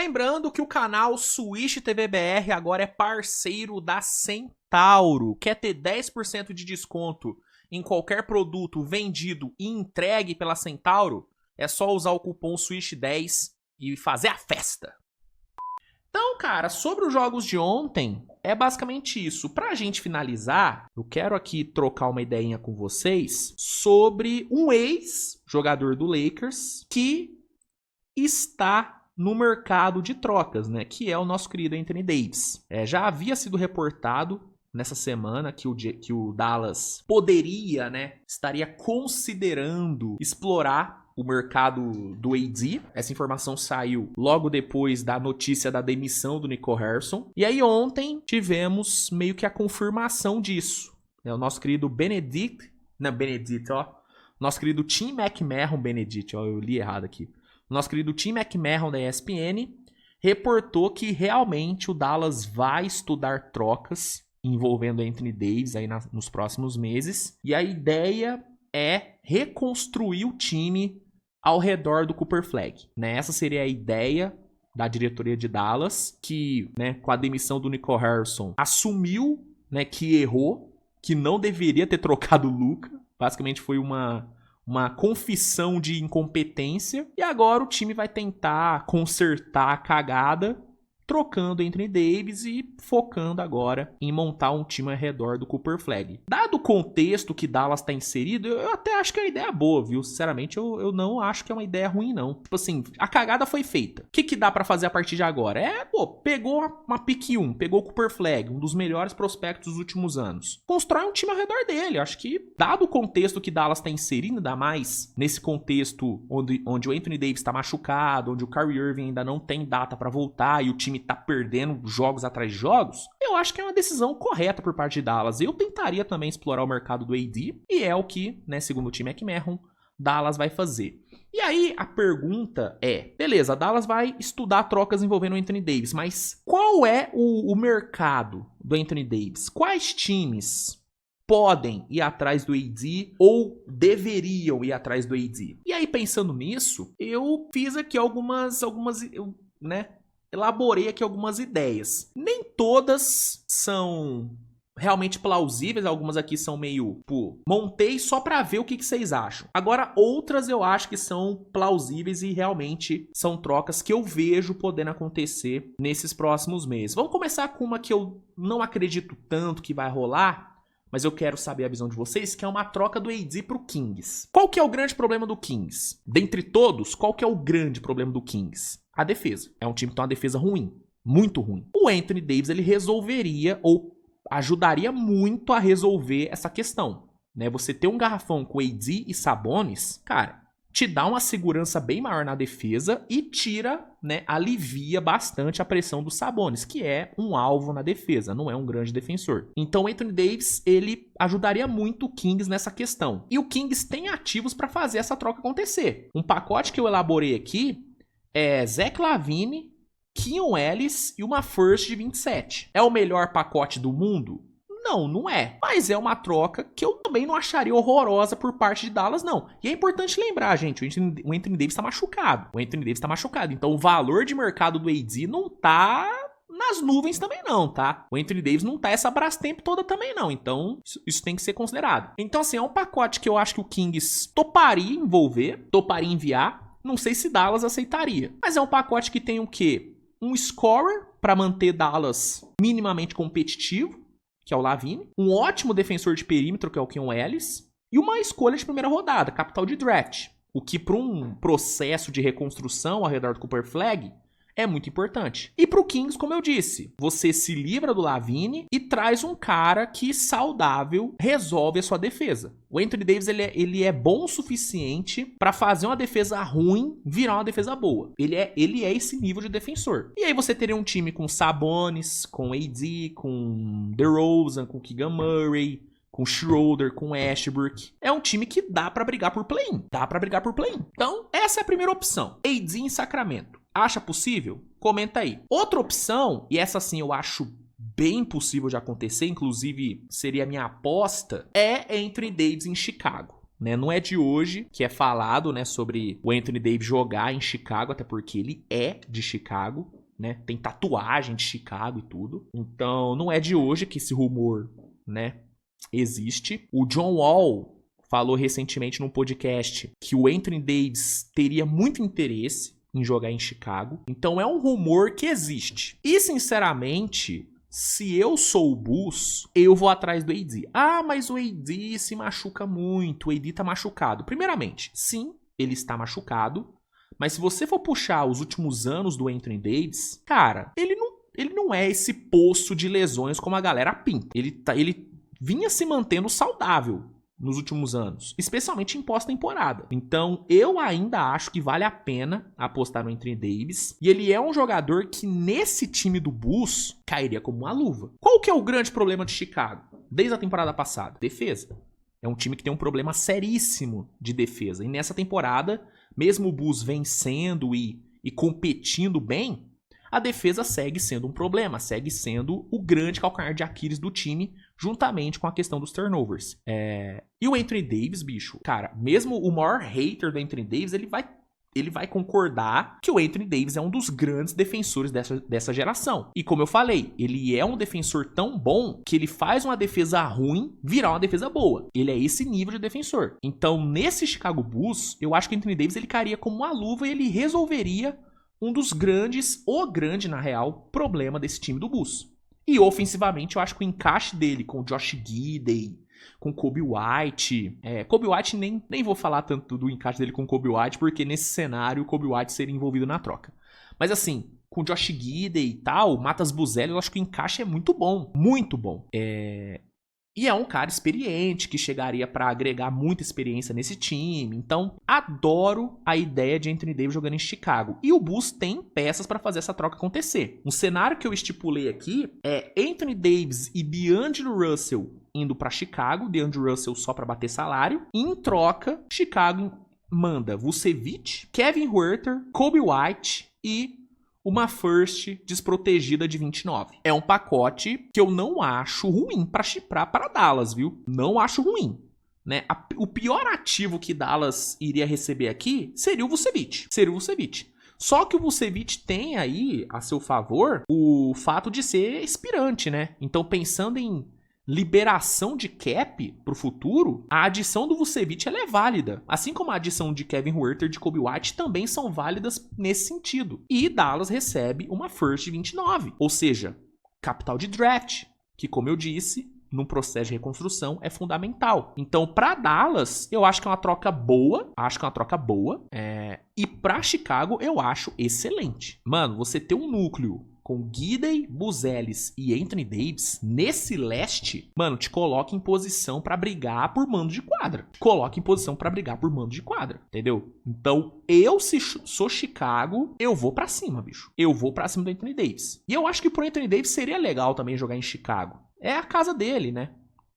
Lembrando que o canal Switch TV BR agora é parceiro da Centauro. Quer ter 10% de desconto em qualquer produto vendido e entregue pela Centauro? É só usar o cupom SWITCH10 e fazer a festa. Então, cara, sobre os jogos de ontem, é basicamente isso. Pra gente finalizar, eu quero aqui trocar uma ideinha com vocês sobre um ex-jogador do Lakers que está no mercado de trocas, né? Que é o nosso querido Anthony Davis. Já havia sido reportado nessa semana que o Dallas poderia, né? Estaria considerando explorar o mercado do AD. Essa informação saiu logo depois da notícia da demissão do Nico Harrison. E aí ontem tivemos meio que a confirmação disso. O nosso querido nosso querido Tim McMahon, eu li errado aqui. O nosso querido Tim McMahon da ESPN reportou que realmente o Dallas vai estudar trocas envolvendo Anthony Davis aí nos próximos meses. E a ideia é reconstruir o time ao redor do Cooper Flag, né? Essa seria a ideia da diretoria de Dallas, que, né, com a demissão do Nico Harrison, assumiu, né, que errou, que não deveria ter trocado o Luka. Basicamente foi uma confissão de incompetência. E agora o time vai tentar consertar a cagada, trocando Anthony Davis e focando agora em montar um time ao redor do Cooper Flag. Dado o contexto que Dallas está inserido, eu até acho que é uma ideia boa, viu? Sinceramente, eu não acho que é uma ideia ruim, não. Tipo assim, a cagada foi feita. O que dá pra fazer a partir de agora? Pegou uma pick 1, pegou o Cooper Flag, um dos melhores prospectos dos últimos anos. Constrói um time ao redor dele. Acho que, dado o contexto que Dallas está inserindo, ainda mais nesse contexto onde o Anthony Davis está machucado, onde o Kyrie Irving ainda não tem data pra voltar e o time tá perdendo jogos atrás de jogos, eu acho que é uma decisão correta por parte de Dallas. Eu tentaria também explorar o mercado do AD, e é o que, né, segundo o time McMahon, Dallas vai fazer. E aí a pergunta é, beleza, Dallas vai estudar trocas envolvendo o Anthony Davis, mas qual é o mercado do Anthony Davis? Quais times podem ir atrás do AD ou deveriam ir atrás do AD? E aí, pensando nisso, eu fiz aqui elaborei aqui algumas ideias. Nem todas são realmente plausíveis, algumas aqui são meio, montei só pra ver o que vocês acham. Agora, outras eu acho que são plausíveis e realmente são trocas que eu vejo podendo acontecer nesses próximos meses. Vamos começar com uma que eu não acredito tanto que vai rolar, mas eu quero saber a visão de vocês, que é uma troca do AD pro Kings. Qual que é o grande problema do Kings? Dentre todos, qual que é o grande problema do Kings? A defesa. É um time que tem uma defesa ruim. Muito ruim. O Anthony Davis, ele resolveria ou ajudaria muito a resolver essa questão, né? Você ter um garrafão com AD e Sabonis, cara, te dá uma segurança bem maior na defesa e tira, né, alivia bastante a pressão do Sabonis, que é um alvo na defesa, não é um grande defensor. Então o Anthony Davis, ele ajudaria muito o Kings nessa questão. E o Kings tem ativos para fazer essa troca acontecer. Um pacote que eu elaborei aqui é Zach LaVine, Keon Ellis e uma first de 27. É o melhor pacote do mundo? Não, não é. Mas é uma troca que eu também não acharia horrorosa por parte de Dallas, não. E é importante lembrar, gente, o Anthony Davis tá machucado. Então o valor de mercado do AD não tá nas nuvens também não, tá? O Anthony Davis não tá essa Brastemp toda também não. Então isso tem que ser considerado. Então assim, é um pacote que eu acho que o Kings toparia envolver, toparia enviar. Não sei se Dallas aceitaria. Mas é um pacote que tem o quê? Um scorer para manter Dallas minimamente competitivo, que é o LaVine. Um ótimo defensor de perímetro, que é o Keon Ellis. E uma escolha de primeira rodada, capital de draft. O que para um processo de reconstrução ao redor do Cooper Flag é muito importante. E pro Kings, como eu disse, você se livra do LaVine e traz um cara que, saudável, resolve a sua defesa. O Anthony Davis, ele é bom o suficiente para fazer uma defesa ruim virar uma defesa boa. Ele é esse nível de defensor. E aí você teria um time com Sabonis, com AD, com DeRozan, com Keegan Murray, com Schroeder, com Ashbrook. É um time que dá pra brigar por play-in. Então, essa é a primeira opção. AD em Sacramento. Acha possível? Comenta aí. Outra opção, e essa sim eu acho bem possível de acontecer, inclusive seria a minha aposta, é Anthony Davis em Chicago. né? Não é de hoje que é falado, né, sobre o Anthony Davis jogar em Chicago, até porque ele é de Chicago, né? Tem tatuagem de Chicago e tudo. Então, não é de hoje que esse rumor, né, existe. O John Wall falou recentemente num podcast que o Anthony Davis teria muito interesse em jogar em Chicago. Então, é um rumor que existe. E, sinceramente, se eu sou o Bulls, eu vou atrás do AD. Ah, mas o AD se machuca muito, o AD tá machucado. Primeiramente, sim, ele está machucado, mas se você for puxar os últimos anos do Anthony Davis, cara, ele não é esse poço de lesões como a galera pinta. Ele vinha se mantendo saudável nos últimos anos, especialmente em pós-temporada. Então, eu ainda acho que vale a pena apostar no Anthony Davis. E ele é um jogador que, nesse time do Bulls, cairia como uma luva. Qual que é o grande problema de Chicago? Desde a temporada passada? Defesa. É um time que tem um problema seríssimo de defesa. E nessa temporada, mesmo o Bulls vencendo e competindo bem, a defesa segue sendo um problema, segue sendo o grande calcanhar de Aquiles do time, juntamente com a questão dos turnovers. E o Anthony Davis, bicho, cara, mesmo o maior hater do Anthony Davis, ele vai concordar que o Anthony Davis é um dos grandes defensores dessa geração. E como eu falei, ele é um defensor tão bom que ele faz uma defesa ruim virar uma defesa boa. Ele é esse nível de defensor. Então, nesse Chicago Bulls, eu acho que o Anthony Davis ele cairia como uma luva e ele resolveria um dos grandes, o grande, na real, problema desse time do Bulls. E ofensivamente, eu acho que o encaixe dele com o Josh Giddey, com Kobe White... Kobe White, nem vou falar tanto do encaixe dele com Kobe White, porque nesse cenário o Kobe White seria envolvido na troca. Mas assim, com o Josh Giddey e tal, Matas Buzelli, eu acho que o encaixe é muito bom. Muito bom. E é um cara experiente, que chegaria pra agregar muita experiência nesse time. Então, adoro a ideia de Anthony Davis jogando em Chicago. E o Bulls tem peças pra fazer essa troca acontecer. Um cenário que eu estipulei aqui é Anthony Davis e D'Angelo Russell indo pra Chicago. D'Angelo Russell só pra bater salário. E em troca, Chicago manda Vucevic, Kevin Huerter, Kobe White e uma first desprotegida de 29. É um pacote que eu não acho ruim pra chiprar para Dallas, viu? Não acho ruim, né? O pior ativo que Dallas iria receber aqui seria o Vucevic. Só que o Vucevic tem aí, a seu favor, o fato de ser expirante, né? Então, pensando em liberação de cap pro futuro, a adição do Vucevic ela é válida. Assim como a adição de Kevin Huerter e de Kobe White também são válidas nesse sentido. E Dallas recebe uma first de 29, ou seja, capital de draft, que, como eu disse, num processo de reconstrução é fundamental. Então, para Dallas, eu acho que é uma troca boa. E para Chicago, eu acho excelente. Mano, você ter um núcleo com Giddey, Buzelis e Anthony Davis nesse leste, mano, te coloca em posição pra brigar por mando de quadra. Entendeu? Então, se sou Chicago, eu vou pra cima, bicho. Eu vou pra cima do Anthony Davis. E eu acho que pro Anthony Davis seria legal também jogar em Chicago. É a casa dele, né?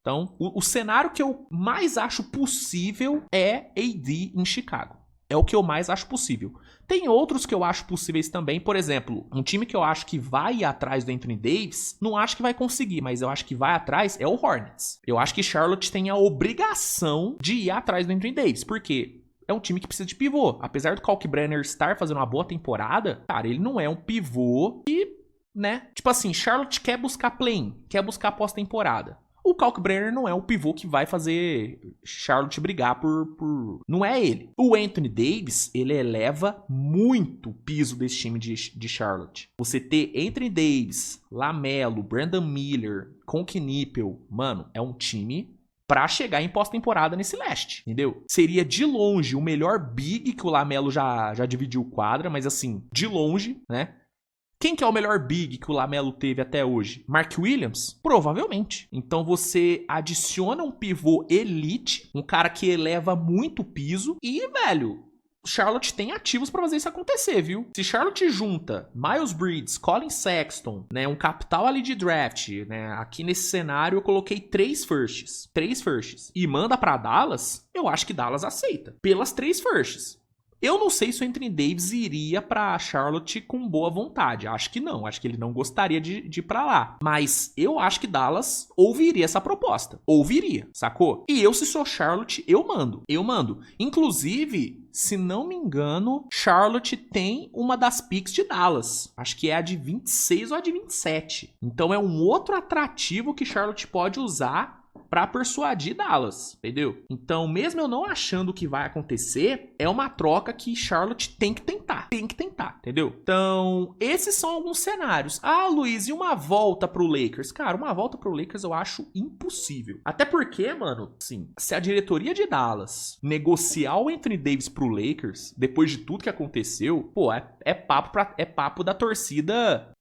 Então, o cenário que eu mais acho possível é AD em Chicago. É o que eu mais acho possível. Tem outros que eu acho possíveis também. Por exemplo, um time que eu acho que vai ir atrás do Anthony Davis, não acho que vai conseguir, mas eu acho que vai atrás é o Hornets. Eu acho que Charlotte tem a obrigação de ir atrás do Anthony Davis. Por quê? É um time que precisa de pivô. Apesar do Kalkbrenner estar fazendo uma boa temporada, cara, ele não é um pivô que, né? Tipo assim, Charlotte quer buscar play-in, quer buscar pós-temporada. O Kalkbrenner não é o pivô que vai fazer Charlotte brigar por... Não é ele. O Anthony Davis, ele eleva muito o piso desse time de Charlotte. Você ter Anthony Davis, LaMelo, Brandon Miller, Conk Nippel, mano, é um time pra chegar em pós-temporada nesse leste, entendeu? Seria de longe o melhor big que o LaMelo já dividiu quadra, mas assim, de longe, né? Quem que é o melhor big que o LaMelo teve até hoje? Mark Williams? Provavelmente. Então você adiciona um pivô elite, um cara que eleva muito o piso e, velho, Charlotte tem ativos pra fazer isso acontecer, viu? Se Charlotte junta Miles Bridges, Colin Sexton, né, um capital ali de draft, né, aqui nesse cenário eu coloquei 3 firsts, e manda pra Dallas, eu acho que Dallas aceita, pelas 3 firsts. Eu não sei se o Anthony Davis iria pra Charlotte com boa vontade. Acho que não. Acho que ele não gostaria de ir pra lá. Mas eu acho que Dallas ouviria essa proposta. Ouviria, sacou? E eu, se sou Charlotte, eu mando. Eu mando. Inclusive, se não me engano, Charlotte tem uma das picks de Dallas. Acho que é a de 26 ou a de 27. Então é um outro atrativo que Charlotte pode usar pra persuadir Dallas, entendeu? Então, mesmo eu não achando que vai acontecer, é uma troca que Charlotte tem que tentar. Tem que tentar, entendeu? Então, esses são alguns cenários. Ah, Luiz, e uma volta pro Lakers? Cara, uma volta pro Lakers eu acho impossível. Até porque, mano, sim, se a diretoria de Dallas negociar o Anthony Davis pro Lakers, depois de tudo que aconteceu, pô, é papo da torcida,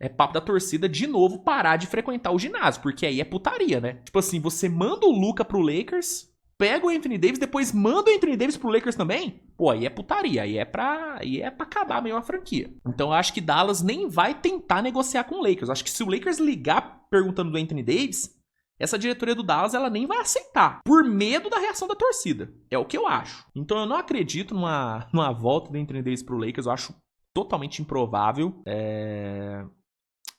de novo parar de frequentar o ginásio, porque aí é putaria, né? Tipo assim, você manda o Luka pro Lakers, pega o Anthony Davis, depois manda o Anthony Davis pro Lakers também, pô, aí é putaria, aí é pra acabar meio a franquia. Então eu acho que Dallas nem vai tentar negociar com o Lakers. Eu acho que se o Lakers ligar perguntando do Anthony Davis, essa diretoria do Dallas, ela nem vai aceitar, por medo da reação da torcida. É o que eu acho. Então eu não acredito numa volta do Anthony Davis pro Lakers, eu acho totalmente improvável.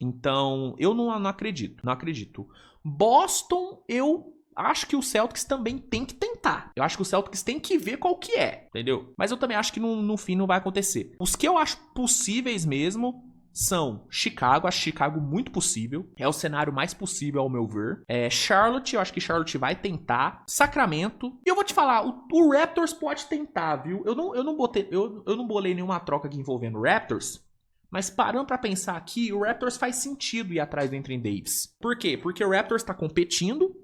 Então, eu não acredito. Não acredito. Boston, eu acho que o Celtics também tem que tentar. Eu acho que o Celtics tem que ver qual que é, entendeu? Mas eu também acho que no fim não vai acontecer. Os que eu acho possíveis mesmo são Chicago, acho Chicago muito possível. É o cenário mais possível, ao meu ver. Charlotte, eu acho que Charlotte vai tentar. Sacramento. E eu vou te falar, o Raptors pode tentar, viu? Eu não bolei nenhuma troca aqui envolvendo o Raptors. Mas parando pra pensar aqui, o Raptors faz sentido ir atrás do Anthony Davis. Por quê? Porque o Raptors tá competindo,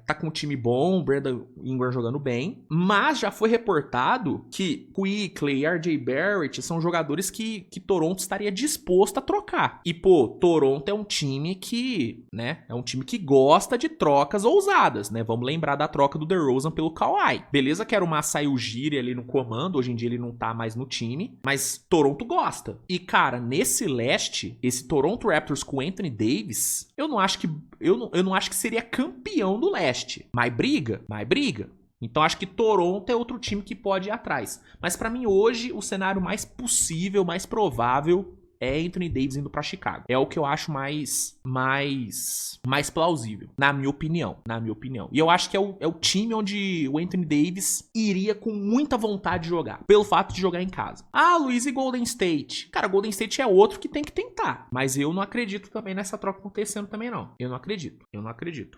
tá com um time bom, o Brandon Ingram jogando bem, mas já foi reportado que Quickley e RJ Barrett são jogadores que Toronto estaria disposto a trocar. E, pô, Toronto é um time que, né, é um time que gosta de trocas ousadas, né? Vamos lembrar da troca do DeRozan pelo Kawhi. Beleza que era o Masai Ujiri ali no comando, hoje em dia ele não tá mais no time, mas Toronto gosta. E, cara, nesse leste, esse Toronto Raptors com Anthony Davis, eu não acho que seria campeão do leste. Mas briga. Então acho que Toronto é outro time que pode ir atrás. Mas pra mim hoje o cenário mais possível, mais provável é Anthony Davis indo pra Chicago. É o que eu acho mais plausível, na minha opinião. E eu acho que é o time onde o Anthony Davis iria com muita vontade de jogar, pelo fato de jogar em casa. Ah, Luiz, e Golden State? Cara, Golden State é outro que tem que tentar. Mas eu não acredito também nessa troca acontecendo também, não. Eu não acredito.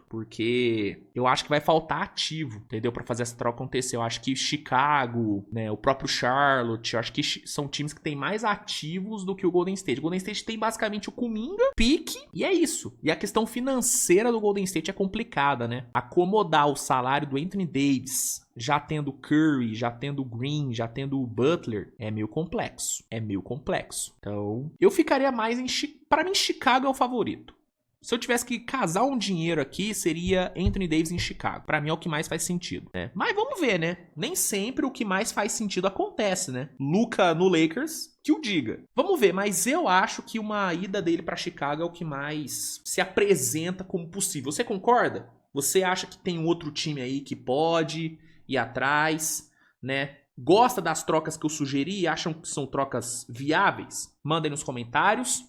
Porque eu acho que vai faltar ativo, entendeu? Pra fazer essa troca acontecer. Eu acho que Chicago, né, o próprio Charlotte, eu acho que são times que têm mais ativos do que o Golden State. O Golden State tem basicamente o Kuminga, pique, e é isso. E a questão financeira do Golden State é complicada, né? Acomodar o salário do Anthony Davis, já tendo Curry, já tendo Green, já tendo Butler, é meio complexo. Então, eu ficaria mais para mim, Chicago é o favorito. Se eu tivesse que casar um dinheiro aqui, seria Anthony Davis em Chicago. Pra mim é o que mais faz sentido, né? Mas vamos ver, né? Nem sempre o que mais faz sentido acontece, né? Luka no Lakers, que o diga. Vamos ver, mas eu acho que uma ida dele pra Chicago é o que mais se apresenta como possível. Você concorda? Você acha que tem um outro time aí que pode ir atrás, né? Gosta das trocas que eu sugeri e acham que são trocas viáveis? Mandem nos comentários.